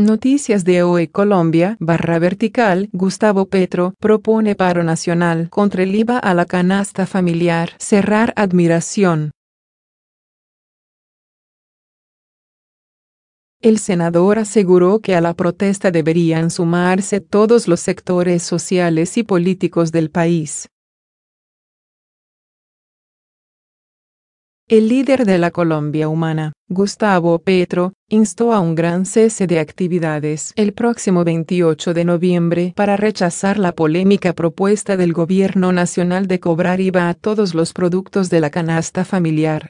Noticias de Hoy Colombia /vertical. Gustavo Petro propone paro nacional contra el IVA a la canasta familiar. Cerrar admiración. El senador aseguró que a la protesta deberían sumarse todos los sectores sociales y políticos del país. El líder de la Colombia Humana, Gustavo Petro, instó a un gran cese de actividades el próximo 28 de noviembre para rechazar la polémica propuesta del gobierno nacional de cobrar IVA a todos los productos de la canasta familiar.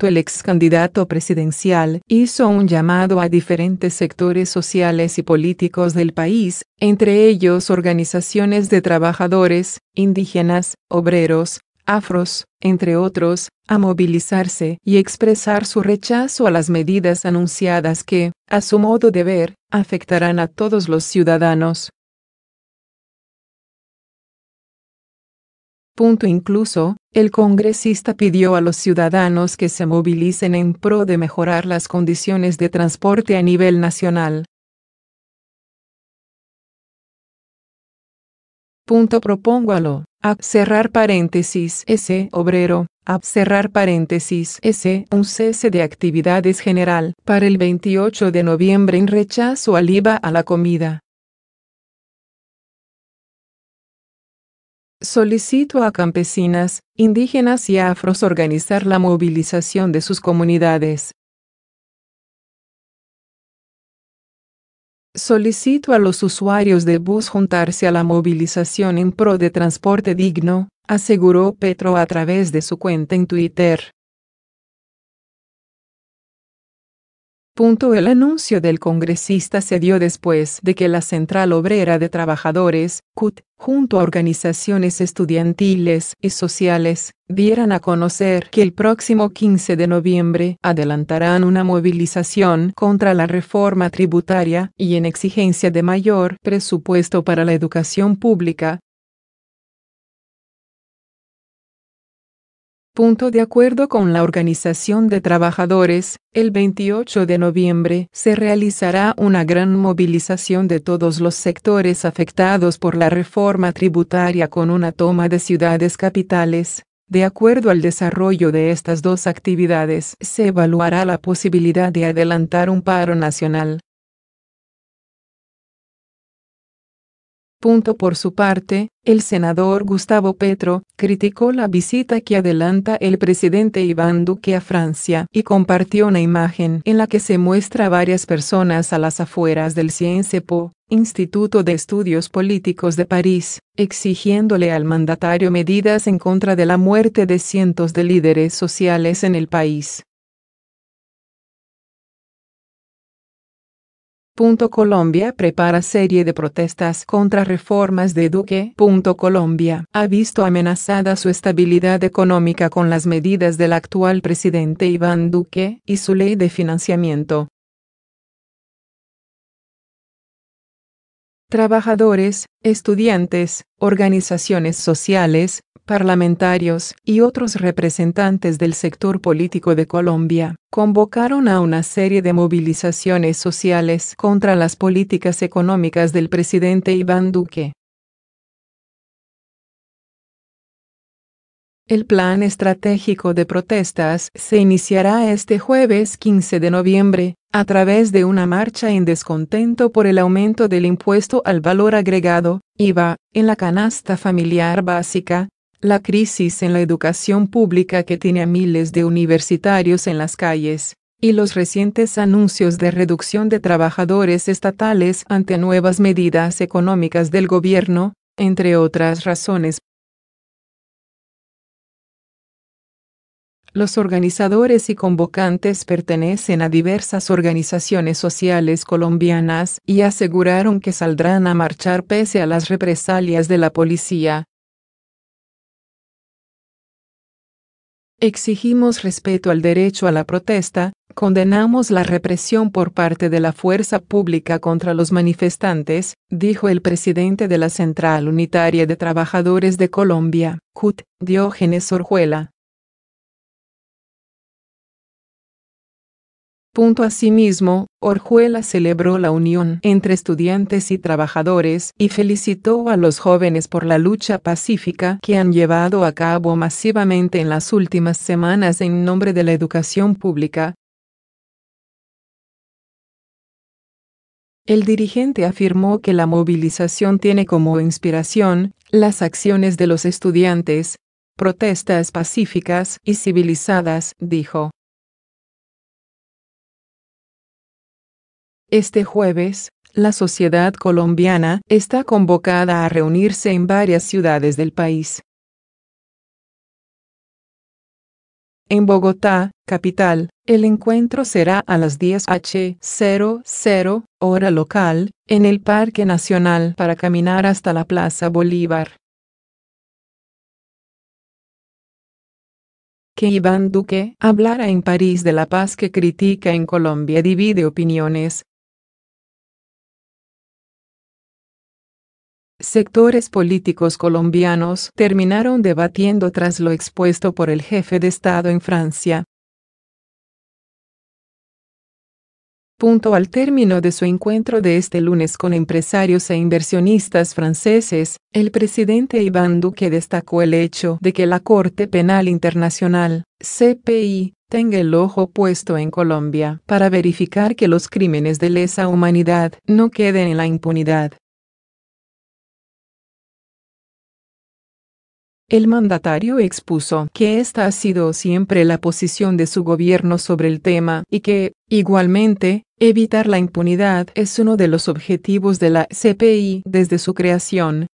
El ex candidato presidencial hizo un llamado a diferentes sectores sociales y políticos del país, entre ellos organizaciones de trabajadores, indígenas, obreros, afros, entre otros, a movilizarse y expresar su rechazo a las medidas anunciadas que, a su modo de ver, afectarán a todos los ciudadanos. Incluso, el congresista pidió a los ciudadanos que se movilicen en pro de mejorar las condiciones de transporte a nivel nacional. Propóngalo, a cerrar paréntesis ese obrero, a cerrar paréntesis ese un cese de actividades general para el 28 de noviembre en rechazo al IVA a la comida. Solicito a campesinas, indígenas y afros organizar la movilización de sus comunidades. Solicito a los usuarios de bus juntarse a la movilización en pro de transporte digno, aseguró Petro a través de su cuenta en Twitter. El anuncio del congresista se dio después de que la Central Obrera de Trabajadores, CUT, junto a organizaciones estudiantiles y sociales, dieran a conocer que el próximo 15 de noviembre adelantarán una movilización contra la reforma tributaria y en exigencia de mayor presupuesto para la educación pública. De acuerdo con la Organización de Trabajadores, el 28 de noviembre se realizará una gran movilización de todos los sectores afectados por la reforma tributaria con una toma de ciudades capitales. De acuerdo al desarrollo de estas dos actividades, se evaluará la posibilidad de adelantar un paro nacional. Por su parte, el senador Gustavo Petro criticó la visita que adelanta el presidente Iván Duque a Francia y compartió una imagen en la que se muestra a varias personas a las afueras del Sciences Po, Instituto de Estudios Políticos de París, exigiéndole al mandatario medidas en contra de la muerte de cientos de líderes sociales en el país. Colombia prepara serie de protestas contra reformas de Duque. Colombia ha visto amenazada su estabilidad económica con las medidas del actual presidente Iván Duque y su ley de financiamiento. Trabajadores, estudiantes, organizaciones sociales, parlamentarios y otros representantes del sector político de Colombia convocaron a una serie de movilizaciones sociales contra las políticas económicas del presidente Iván Duque. El plan estratégico de protestas se iniciará este jueves 15 de noviembre, a través de una marcha en descontento por el aumento del impuesto al valor agregado, IVA, en la canasta familiar básica, la crisis en la educación pública que tiene a miles de universitarios en las calles, y los recientes anuncios de reducción de trabajadores estatales ante nuevas medidas económicas del gobierno, entre otras razones. Los organizadores y convocantes pertenecen a diversas organizaciones sociales colombianas y aseguraron que saldrán a marchar pese a las represalias de la policía. Exigimos respeto al derecho a la protesta, condenamos la represión por parte de la fuerza pública contra los manifestantes, dijo el presidente de la Central Unitaria de Trabajadores de Colombia, CUT, Diógenes Orjuela. Asimismo, Orjuela celebró la unión entre estudiantes y trabajadores y felicitó a los jóvenes por la lucha pacífica que han llevado a cabo masivamente en las últimas semanas en nombre de la educación pública. El dirigente afirmó que la movilización tiene como inspiración las acciones de los estudiantes, protestas pacíficas y civilizadas, dijo. Este jueves, la sociedad colombiana está convocada a reunirse en varias ciudades del país. En Bogotá, capital, el encuentro será a las 10:00 hora local, en el Parque Nacional para caminar hasta la Plaza Bolívar. Que Iván Duque hablara en París de la paz que critica en Colombia divide opiniones. Sectores políticos colombianos terminaron debatiendo tras lo expuesto por el jefe de Estado en Francia. Al término de su encuentro de este lunes con empresarios e inversionistas franceses, el presidente Iván Duque destacó el hecho de que la Corte Penal Internacional, CPI, tenga el ojo puesto en Colombia para verificar que los crímenes de lesa humanidad no queden en la impunidad. El mandatario expuso que esta ha sido siempre la posición de su gobierno sobre el tema y que, igualmente, evitar la impunidad es uno de los objetivos de la CPI desde su creación.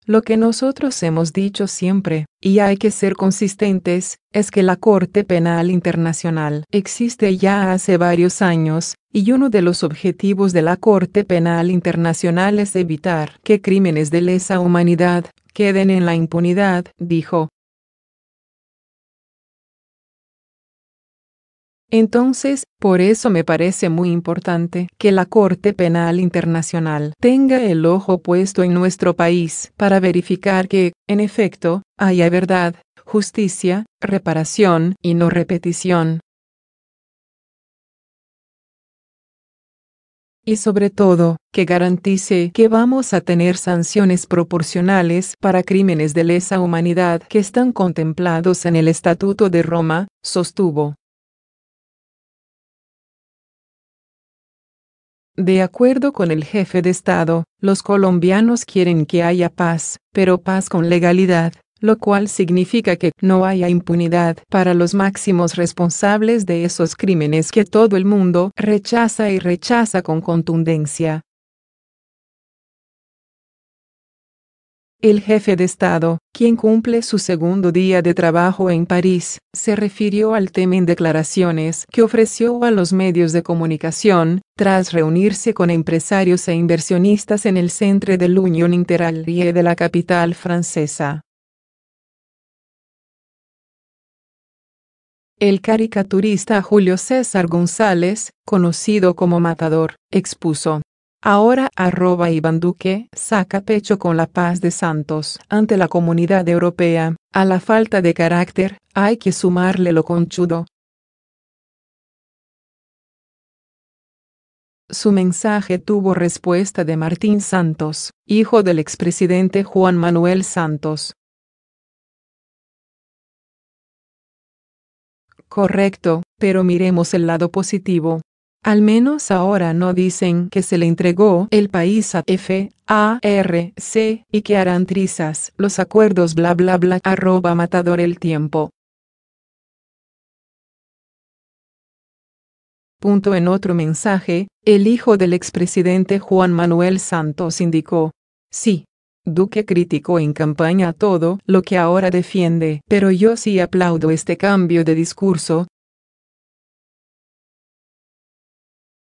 Lo que nosotros hemos dicho siempre, y hay que ser consistentes, es que la Corte Penal Internacional existe ya hace varios años, y uno de los objetivos de la Corte Penal Internacional es evitar que crímenes de lesa humanidad queden en la impunidad, dijo. Entonces, por eso me parece muy importante que la Corte Penal Internacional tenga el ojo puesto en nuestro país para verificar que, en efecto, haya verdad, justicia, reparación y no repetición. Y sobre todo, que garantice que vamos a tener sanciones proporcionales para crímenes de lesa humanidad que están contemplados en el Estatuto de Roma, sostuvo. De acuerdo con el jefe de Estado, los colombianos quieren que haya paz, pero paz con legalidad, lo cual significa que no haya impunidad para los máximos responsables de esos crímenes que todo el mundo rechaza y rechaza con contundencia. El jefe de Estado, quien cumple su segundo día de trabajo en París, se refirió al tema en declaraciones que ofreció a los medios de comunicación, tras reunirse con empresarios e inversionistas en el Centre de l'Union Interalliée de la capital francesa. El caricaturista Julio César González, conocido como Matador, expuso. Ahora @Iván Duque saca pecho con la paz de Santos ante la comunidad europea. A la falta de carácter, hay que sumarle lo conchudo. Su mensaje tuvo respuesta de Martín Santos, hijo del expresidente Juan Manuel Santos. Correcto, pero miremos el lado positivo. Al menos ahora no dicen que se le entregó el país a FARC y que harán trizas los acuerdos bla bla bla @Matador el tiempo. En otro mensaje, el hijo del expresidente Juan Manuel Santos indicó. Sí. Duque criticó en campaña todo lo que ahora defiende, pero yo sí aplaudo este cambio de discurso.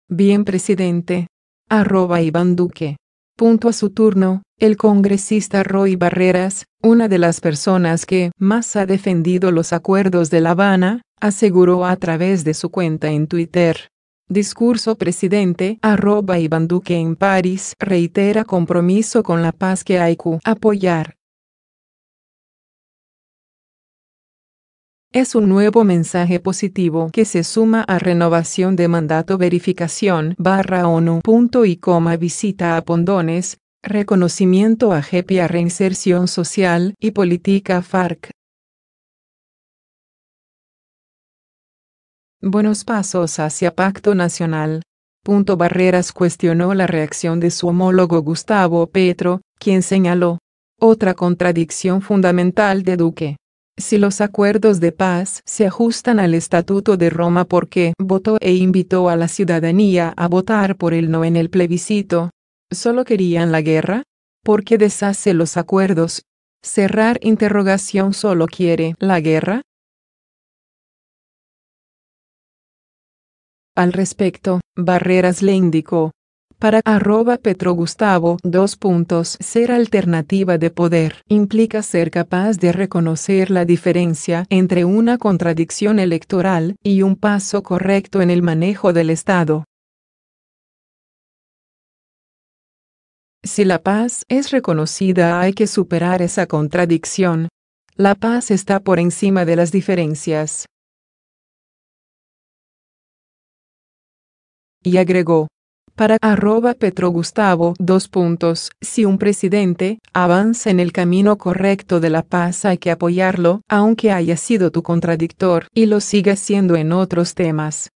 Bien, presidente. @Iván Duque. A su turno, el congresista Roy Barreras, una de las personas que más ha defendido los acuerdos de La Habana, aseguró a través de su cuenta en Twitter. Discurso presidente @Iván Duque en París reitera compromiso con la paz que hay que apoyar. Es un nuevo mensaje positivo que se suma a renovación de mandato verificación /ONU. Visita a Pondones, reconocimiento a JEP y a reinserción social y política FARC. Buenos pasos hacia pacto nacional. Barreras cuestionó la reacción de su homólogo Gustavo Petro, quien señaló otra contradicción fundamental de Duque. Si los acuerdos de paz se ajustan al Estatuto de Roma, ¿por qué votó e invitó a la ciudadanía a votar por el no en el plebiscito? ¿Solo querían la guerra? ¿Por qué deshace los acuerdos? Cerrar interrogación. ¿Solo quiere la guerra? Al respecto, Barreras le indicó: para @PetroGustavo, ser alternativa de poder implica ser capaz de reconocer la diferencia entre una contradicción electoral y un paso correcto en el manejo del Estado. Si la paz es reconocida, hay que superar esa contradicción. La paz está por encima de las diferencias. Y agregó: para @PetroGustavo, si un presidente avanza en el camino correcto de la paz, hay que apoyarlo, aunque haya sido tu contradictor y lo siga siendo en otros temas.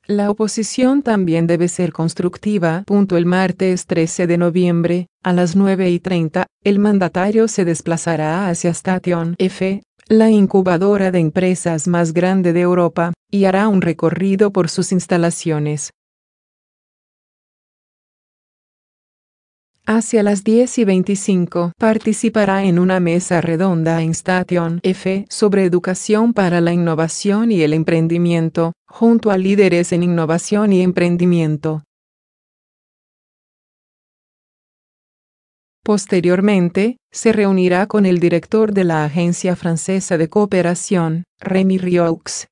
La oposición también debe ser constructiva. El martes 13 de noviembre, a las 9:30, el mandatario se desplazará hacia Station F, la incubadora de empresas más grande de Europa, y hará un recorrido por sus instalaciones. Hacia las 10:25 participará en una mesa redonda en Station F sobre educación para la innovación y el emprendimiento, junto a líderes en innovación y emprendimiento. Posteriormente, se reunirá con el director de la Agencia Francesa de Cooperación, Rémy Rioux,